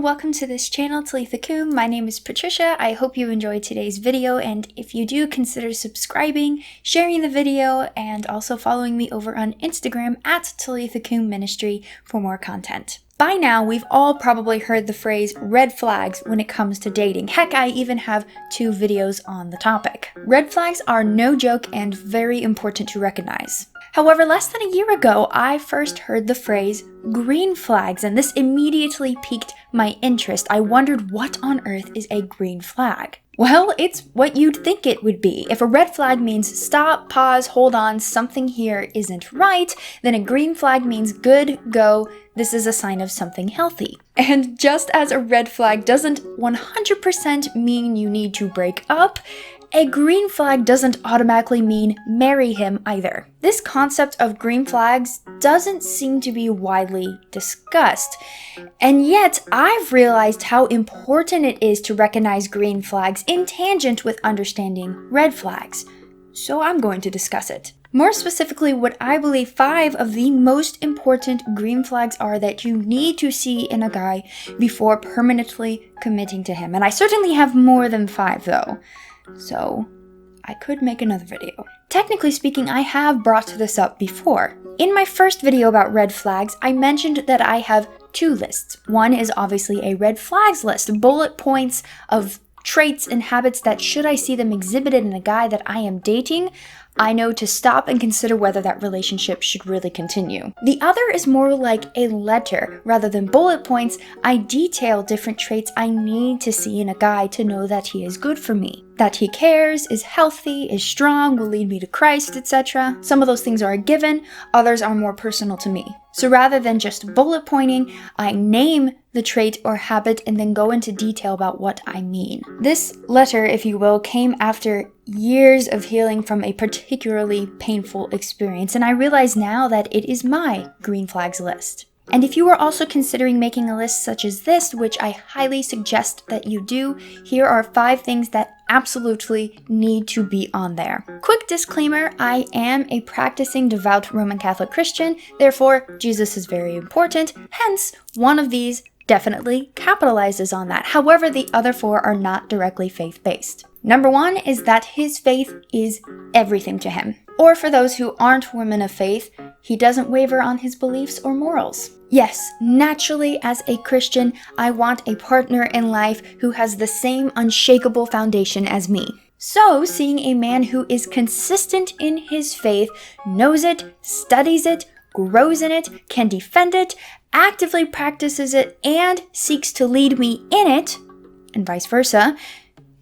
everyone, welcome to this channel, Talitha Coom. My name is Patricia. I hope you enjoyed today's video, and if you do, consider subscribing, sharing the video, and also following me over on Instagram at Talitha Coom Ministry for more content. By now, we've all probably heard the phrase red flags when it comes to dating. Heck, I even have 2 videos on the topic. Red flags are no joke and very important to recognize. However, less than a year ago, I first heard the phrase green flags, and this immediately piqued my interest. I wondered, what on earth is a green flag? Well, it's what you'd think it would be. If a red flag means stop, pause, hold on, something here isn't right, then a green flag means good, go, this is a sign of something healthy. And just as a red flag doesn't 100% mean you need to break up, a green flag doesn't automatically mean marry him either. This concept of green flags doesn't seem to be widely discussed. And yet, I've realized how important it is to recognize green flags in tangent with understanding red flags. So I'm going to discuss it. More specifically, what I believe 5 of the most important green flags are that you need to see in a guy before permanently committing to him. And I certainly have more than 5 though. So I could make another video. Technically speaking, I have brought this up before. In my first video about red flags, I mentioned that I have 2 lists. One is obviously a red flags list, bullet points of traits and habits that should I see them exhibited in a guy that I am dating, I know to stop and consider whether that relationship should really continue. The other is more like a letter. Rather than bullet points, I detail different traits I need to see in a guy to know that he is good for me. That he cares, is healthy, is strong, will lead me to Christ, etc. Some of those things are a given, others are more personal to me. So rather than just bullet pointing, I name the trait or habit and then go into detail about what I mean. This letter, if you will, came after years of healing from a particularly painful experience, and I realize now that it is my green flags list. And if you are also considering making a list such as this, which I highly suggest that you do, here are 5 things that absolutely need to be on there. Quick disclaimer, I am a practicing devout Roman Catholic Christian, therefore Jesus is very important, hence one of these definitely capitalizes on that. However, the other 4 are not directly faith-based. Number 1 is that his faith is everything to him. Or for those who aren't women of faith, he doesn't waver on his beliefs or morals. Yes, naturally, as a Christian, I want a partner in life who has the same unshakable foundation as me. So, seeing a man who is consistent in his faith, knows it, studies it, grows in it, can defend it, actively practices it, and seeks to lead me in it, and vice versa,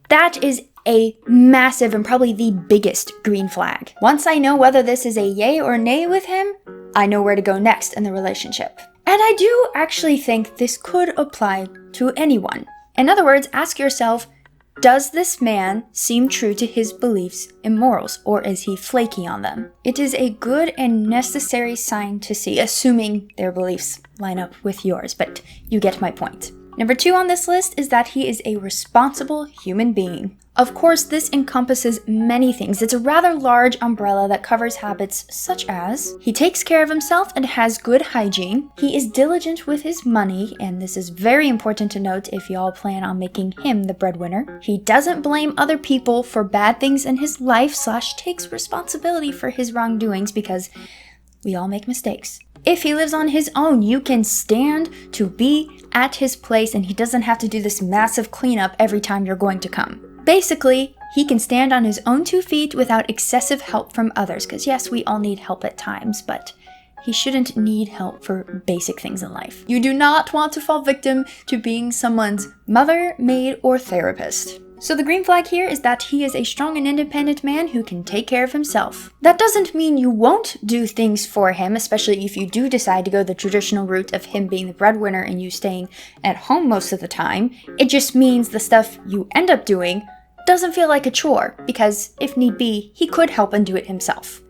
that is a massive and probably the biggest green flag. Once I know whether this is a yay or nay with him, I know where to go next in the relationship. And I do actually think this could apply to anyone. In other words, ask yourself, does this man seem true to his beliefs and morals, or is he flaky on them? It is a good and necessary sign to see, assuming their beliefs line up with yours, but you get my point. Number 2 on this list is that he is a responsible human being. Of course, this encompasses many things. It's a rather large umbrella that covers habits such as he takes care of himself and has good hygiene. He is diligent with his money, and this is very important to note if y'all plan on making him the breadwinner. He doesn't blame other people for bad things in his life / takes responsibility for his wrongdoings, because we all make mistakes. If he lives on his own, you can stand to be at his place and he doesn't have to do this massive cleanup every time you're going to come. Basically, he can stand on his own 2 feet without excessive help from others, because yes, we all need help at times, but he shouldn't need help for basic things in life. You do not want to fall victim to being someone's mother, maid, or therapist. So the green flag here is that he is a strong and independent man who can take care of himself. That doesn't mean you won't do things for him, especially if you do decide to go the traditional route of him being the breadwinner and you staying at home most of the time. It just means the stuff you end up doing doesn't feel like a chore, because if need be, he could help and do it himself.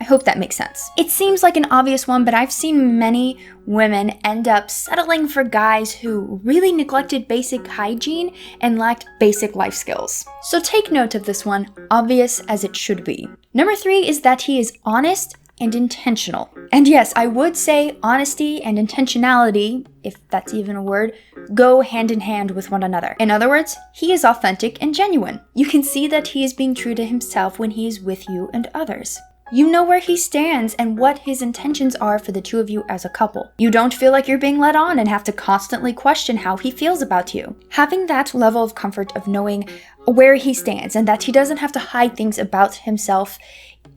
I hope that makes sense. It seems like an obvious one, but I've seen many women end up settling for guys who really neglected basic hygiene and lacked basic life skills. So take note of this one, obvious as it should be. Number 3 is that he is honest, and intentional. And yes, I would say honesty and intentionality, if that's even a word, go hand in hand with one another. In other words, he is authentic and genuine. You can see that he is being true to himself when he is with you and others. You know where he stands and what his intentions are for the two of you as a couple. You don't feel like you're being led on and have to constantly question how he feels about you. Having that level of comfort of knowing where he stands and that he doesn't have to hide things about himself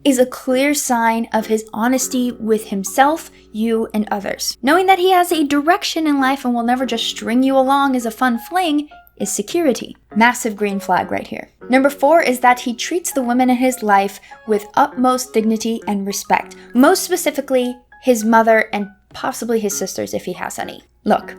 is a clear sign of his honesty with himself, you, and others. Knowing that he has a direction in life and will never just string you along as a fun fling is security. Massive green flag right here. Number 4 is that he treats the women in his life with utmost dignity and respect. Most specifically, his mother and possibly his sisters if he has any. Look,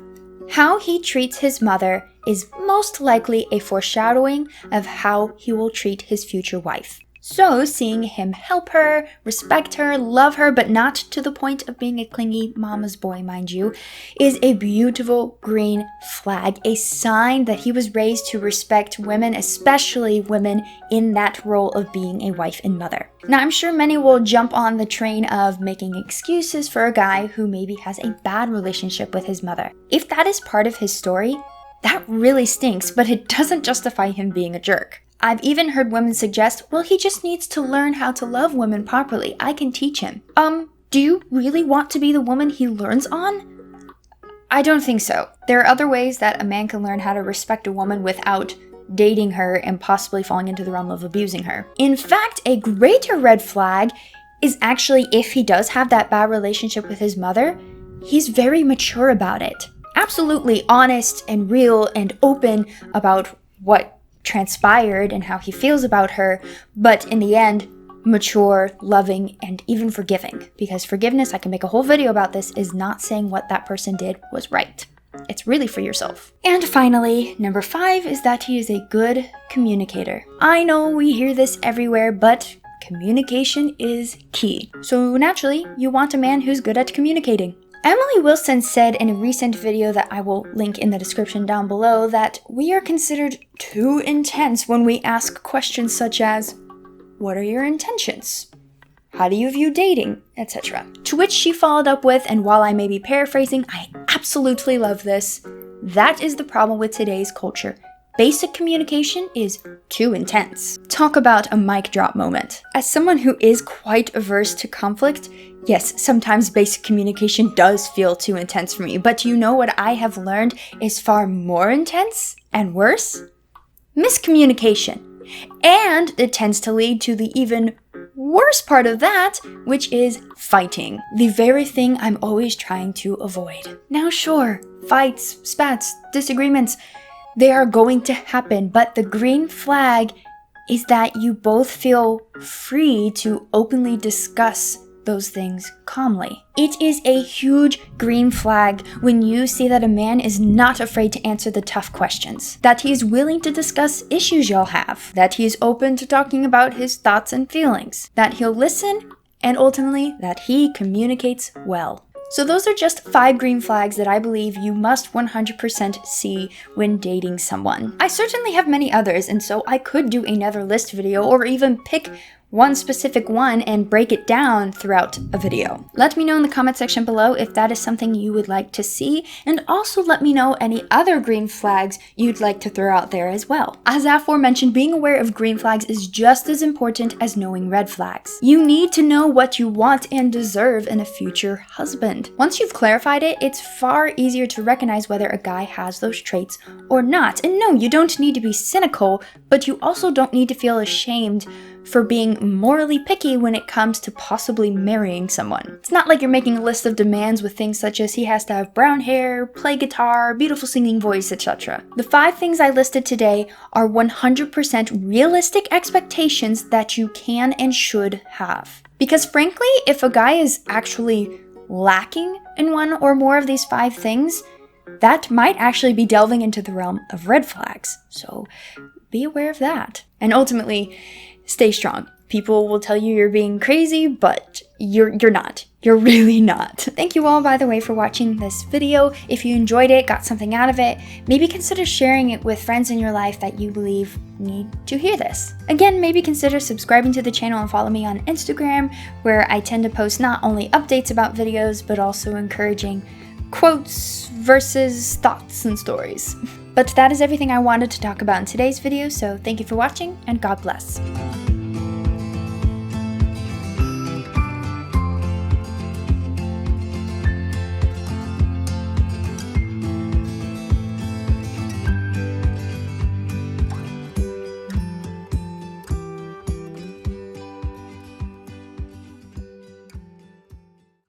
how he treats his mother is most likely a foreshadowing of how he will treat his future wife. So seeing him help her, respect her, love her, but not to the point of being a clingy mama's boy, mind you, is a beautiful green flag, a sign that he was raised to respect women, especially women in that role of being a wife and mother. Now, I'm sure many will jump on the train of making excuses for a guy who maybe has a bad relationship with his mother. If that is part of his story, that really stinks, but it doesn't justify him being a jerk. I've even heard women suggest, well, he just needs to learn how to love women properly. I can teach him. Do you really want to be the woman he learns on? I don't think so. There are other ways that a man can learn how to respect a woman without dating her and possibly falling into the realm of abusing her. In fact, a greater red flag is actually if he does have that bad relationship with his mother, he's very mature about it. Absolutely honest and real and open about what transpired and how he feels about her, but in the end, mature, loving, and even forgiving. Because forgiveness, I can make a whole video about this, is not saying what that person did was right. It's really for yourself. And finally, number 5 is that he is a good communicator. I know we hear this everywhere, but communication is key. So naturally, you want a man who's good at communicating. Emily Wilson said in a recent video that I will link in the description down below that we are considered too intense when we ask questions such as, what are your intentions? How do you view dating? Etc. To which she followed up with, and while I may be paraphrasing, I absolutely love this, that is the problem with today's culture. Basic communication is too intense. Talk about a mic drop moment. As someone who is quite averse to conflict, yes, sometimes basic communication does feel too intense for me, but you know what I have learned is far more intense and worse? Miscommunication. And it tends to lead to the even worse part of that, which is fighting. The very thing I'm always trying to avoid. Now sure, fights, spats, disagreements, they are going to happen, but the green flag is that you both feel free to openly discuss those things calmly. It is a huge green flag when you see that a man is not afraid to answer the tough questions, that he is willing to discuss issues y'all have, that he is open to talking about his thoughts and feelings, that he'll listen, and ultimately that he communicates well. So those are just 5 green flags that I believe you must 100% see when dating someone. I certainly have many others, and so I could do another list video or even pick one specific one and break it down throughout a video. Let me know in the comment section below if that is something you would like to see, and also let me know any other green flags you'd like to throw out there as well. As aforementioned, being aware of green flags is just as important as knowing red flags. You need to know what you want and deserve in a future husband. Once you've clarified it, it's far easier to recognize whether a guy has those traits or not. And no, you don't need to be cynical, but you also don't need to feel ashamed for being morally picky when it comes to possibly marrying someone. It's not like you're making a list of demands with things such as he has to have brown hair, play guitar, beautiful singing voice, etc. The 5 things I listed today are 100% realistic expectations that you can and should have. Because frankly, if a guy is actually lacking in one or more of these 5 things, that might actually be delving into the realm of red flags. So be aware of that. And ultimately, stay strong. people will tell you you're being crazy, but you're not. You're really not. Thank you all, by the way, for watching this video. If you enjoyed it, got something out of it, maybe consider sharing it with friends in your life that you believe need to hear this. Again, maybe consider subscribing to the channel and follow me on Instagram, where I tend to post not only updates about videos, but also encouraging quotes, verses, thoughts, and stories. But that is everything I wanted to talk about in today's video, so thank you for watching, and God bless.